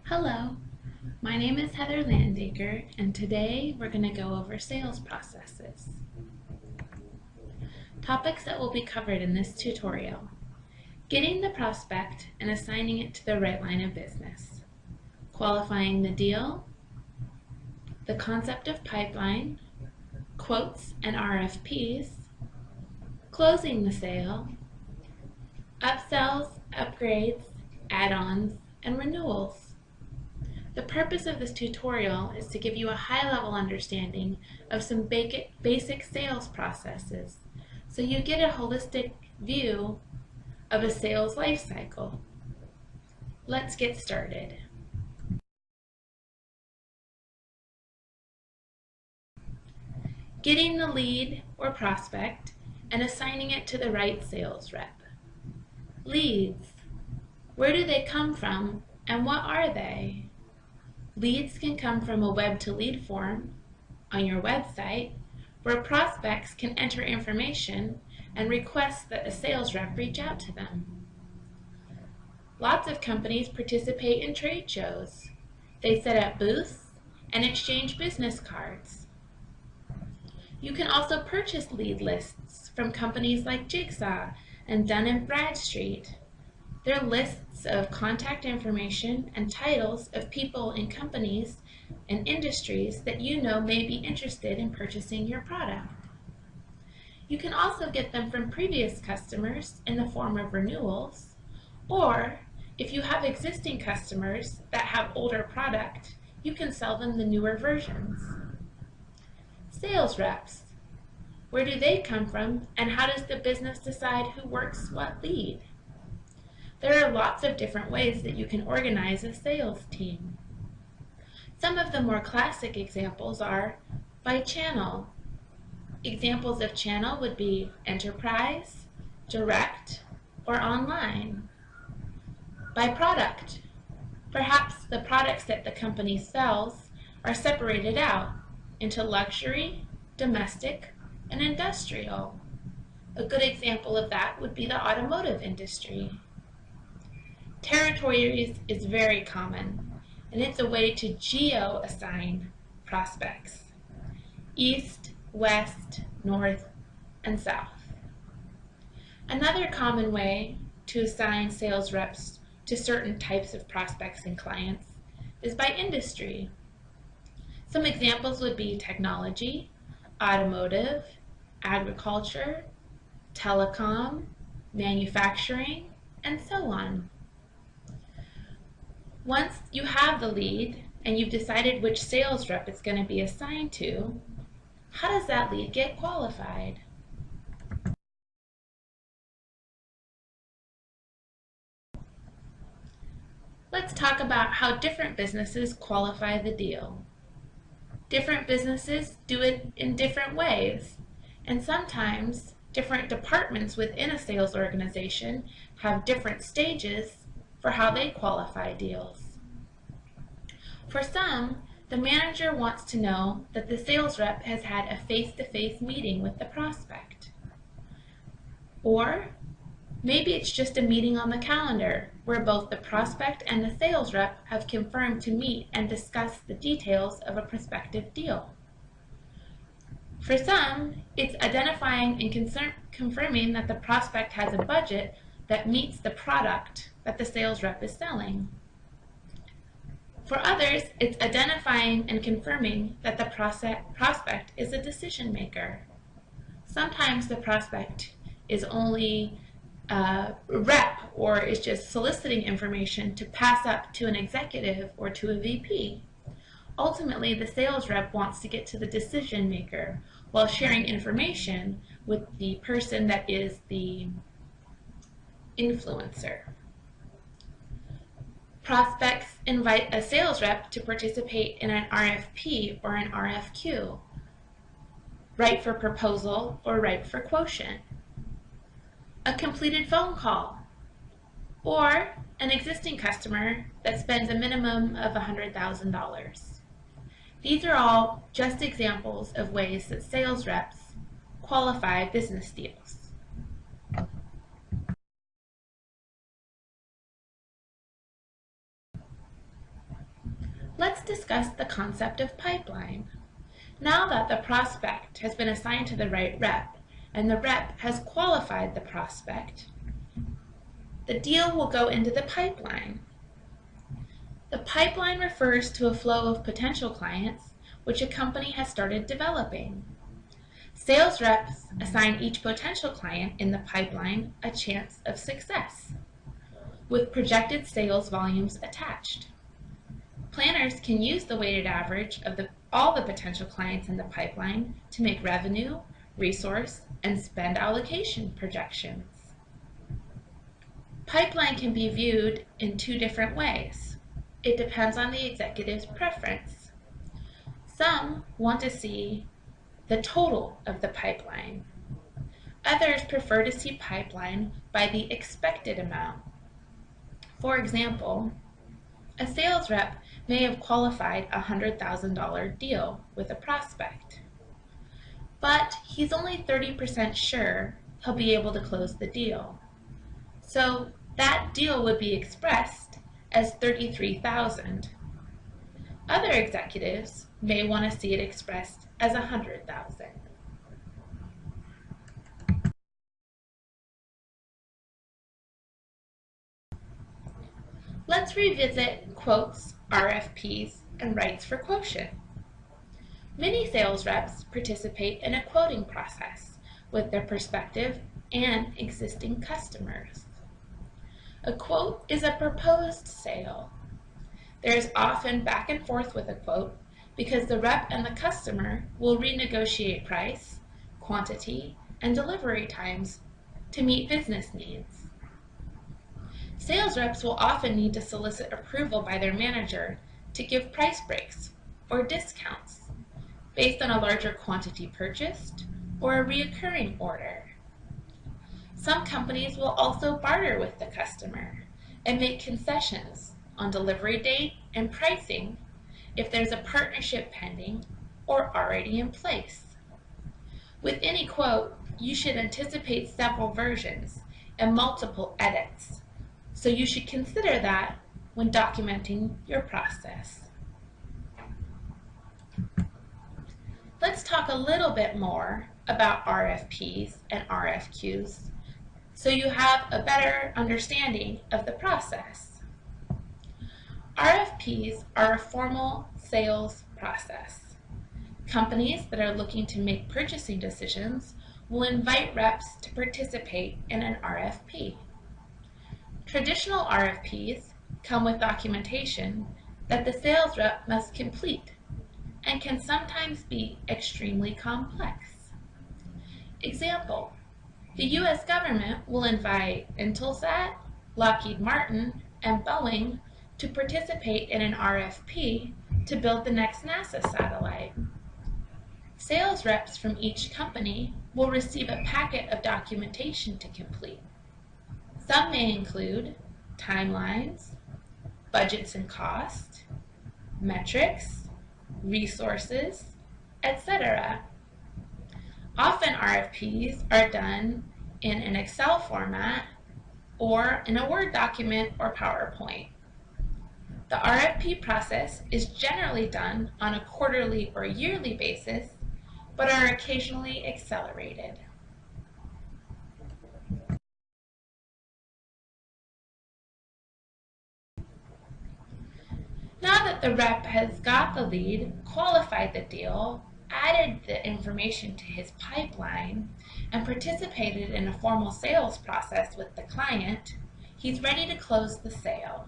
Hello, my name is Heather Landacre, and today we're going to go over sales processes. Topics that will be covered in this tutorial: getting the prospect and assigning it to the right line of business, qualifying the deal, the concept of pipeline, quotes and RFPs, closing the sale, upsells, upgrades, add-ons, and renewals. The purpose of this tutorial is to give you a high-level understanding of some basic sales processes, so you get a holistic view of a sales life cycle. Let's get started. Getting the lead or prospect and assigning it to the right sales rep. Leads. Where do they come from and what are they? Leads can come from a web-to-lead form on your website where prospects can enter information and request that a sales rep reach out to them. Lots of companies participate in trade shows. They set up booths and exchange business cards. You can also purchase lead lists from companies like Jigsaw and Dun & Bradstreet. They're lists of contact information and titles of people in companies and industries that you know may be interested in purchasing your product. You can also get them from previous customers in the form of renewals, or if you have existing customers that have older product, you can sell them the newer versions. Sales reps. Where do they come from and how does the business decide who works what lead? There are lots of different ways that you can organize a sales team. Some of the more classic examples are by channel. Examples of channel would be enterprise, direct, or online. By product. Perhaps the products that the company sells are separated out into luxury, domestic, and industrial. A good example of that would be the automotive industry. Territories is very common, and it's a way to geo-assign prospects: east, west, north, and south. Another common way to assign sales reps to certain types of prospects and clients is by industry. Some examples would be technology, automotive, agriculture, telecom, manufacturing, and so on. Once you have the lead and you've decided which sales rep it's going to be assigned to, how does that lead get qualified? Let's talk about how different businesses qualify the deal. Different businesses do it in different ways, and sometimes different departments within a sales organization have different stages for how they qualify deals. For some, the manager wants to know that the sales rep has had a face-to-face meeting with the prospect. Or maybe it's just a meeting on the calendar where both the prospect and the sales rep have confirmed to meet and discuss the details of a prospective deal. For some, it's identifying and confirming that the prospect has a budget that meets the product that the sales rep is selling. For others, it's identifying and confirming that the prospect is a decision maker. Sometimes the prospect is only a rep or is just soliciting information to pass up to an executive or to a VP. Ultimately, the sales rep wants to get to the decision maker while sharing information with the person that is the influencer. Prospects invite a sales rep to participate in an RFP or an RFQ, write for proposal or write for quotient, a completed phone call, or an existing customer that spends a minimum of $100,000. These are all just examples of ways that sales reps qualify business deals. Let's discuss the concept of pipeline. Now that the prospect has been assigned to the right rep, and the rep has qualified the prospect, the deal will go into the pipeline. The pipeline refers to a flow of potential clients which a company has started developing. Sales reps assign each potential client in the pipeline a chance of success, with projected sales volumes attached. Planners can use the weighted average of all the potential clients in the pipeline to make revenue, resource, and spend allocation projections. Pipeline can be viewed in two different ways. It depends on the executive's preference. Some want to see the total of the pipeline. Others prefer to see pipeline by the expected amount. For example, a sales rep may have qualified a $100,000 deal with a prospect, but he's only 30% sure he'll be able to close the deal. So that deal would be expressed as $33,000. Other executives may want to see it expressed as $100,000. Let's revisit quotes, RFPs, and rights for quotient. Many sales reps participate in a quoting process with their prospective and existing customers. A quote is a proposed sale. There is often back and forth with a quote because the rep and the customer will renegotiate price, quantity, and delivery times to meet business needs. Sales reps will often need to solicit approval by their manager to give price breaks or discounts based on a larger quantity purchased or a reoccurring order. Some companies will also barter with the customer and make concessions on delivery date and pricing if there's a partnership pending or already in place. With any quote, you should anticipate several versions and multiple edits, so you should consider that when documenting your process. Let's talk a little bit more about RFPs and RFQs so you have a better understanding of the process. RFPs are a formal sales process. Companies that are looking to make purchasing decisions will invite reps to participate in an RFP. Traditional RFPs come with documentation that the sales rep must complete and can sometimes be extremely complex. Example, the U.S. government will invite Intelsat, Lockheed Martin, and Boeing to participate in an RFP to build the next NASA satellite. Sales reps from each company will receive a packet of documentation to complete. Some may include timelines, budgets and cost, metrics, resources, etc. Often RFPs are done in an Excel format or in a Word document or PowerPoint. The RFP process is generally done on a quarterly or yearly basis, but are occasionally accelerated. Now that the rep has got the lead, qualified the deal, added the information to his pipeline, and participated in a formal sales process with the client, he's ready to close the sale.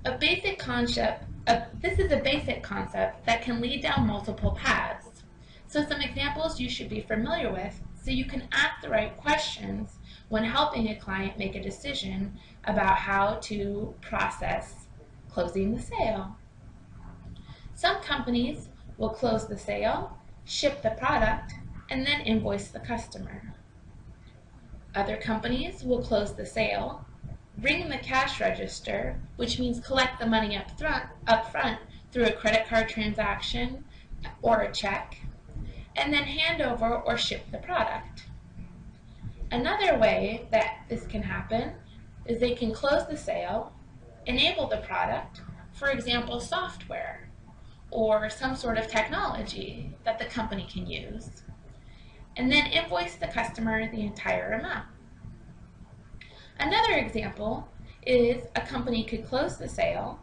This is a basic concept that can lead down multiple paths. So some examples you should be familiar with so you can ask the right questions when helping a client make a decision about how to process closing the sale. Some companies will close the sale, ship the product, and then invoice the customer. Other companies will close the sale, ring the cash register, which means collect the money up front through a credit card transaction or a check, and then hand over or ship the product. Another way that this can happen is they can close the sale, enable the product, for example, software or some sort of technology that the company can use, and then invoice the customer the entire amount. Another example is a company could close the sale,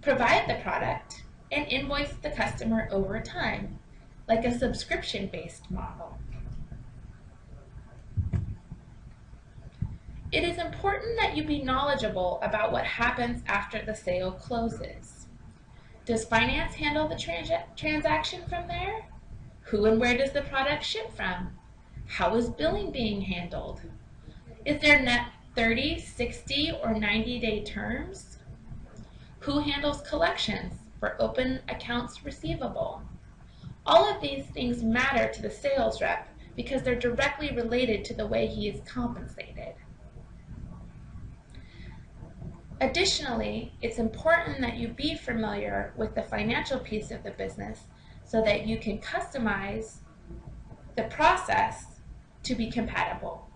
provide the product, and invoice the customer over time, like a subscription-based model. It is important that you be knowledgeable about what happens after the sale closes. Does finance handle the transaction from there? Who and where does the product ship from? How is billing being handled? Is there net 30, 60, or 90-day terms? Who handles collections for open accounts receivable? All of these things matter to the sales rep because they're directly related to the way he is compensated. Additionally, it's important that you be familiar with the financial piece of the business so that you can customize the process to be compatible.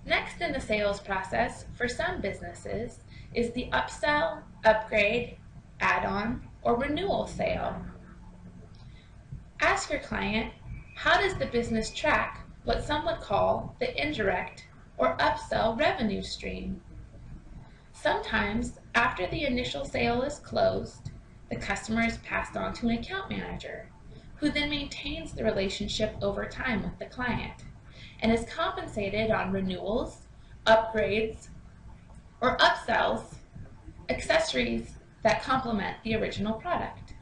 Next in the sales process for some businesses is the upsell, upgrade, add-on, or renewal sale. Ask your client, how does the business track what some would call the indirect or upsell revenue stream? Sometimes, after the initial sale is closed, the customer is passed on to an account manager, who then maintains the relationship over time with the client and is compensated on renewals, upgrades, or upsells, accessories that complement the original product.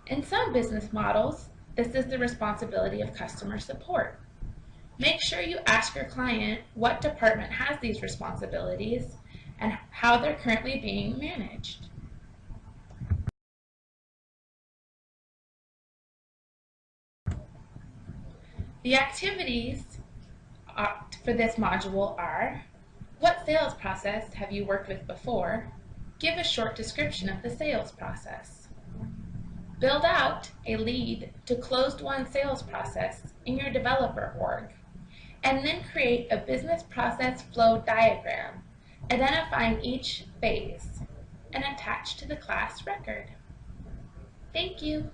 In some business models, this is the responsibility of customer support. Make sure you ask your client what department has these responsibilities and how they're currently being managed. The activities for this module are: what sales process have you worked with before? Give a short description of the sales process. Build out a lead to closed-won sales process in your developer org, and then create a business process flow diagram identifying each phase and attach to the class record. Thank you.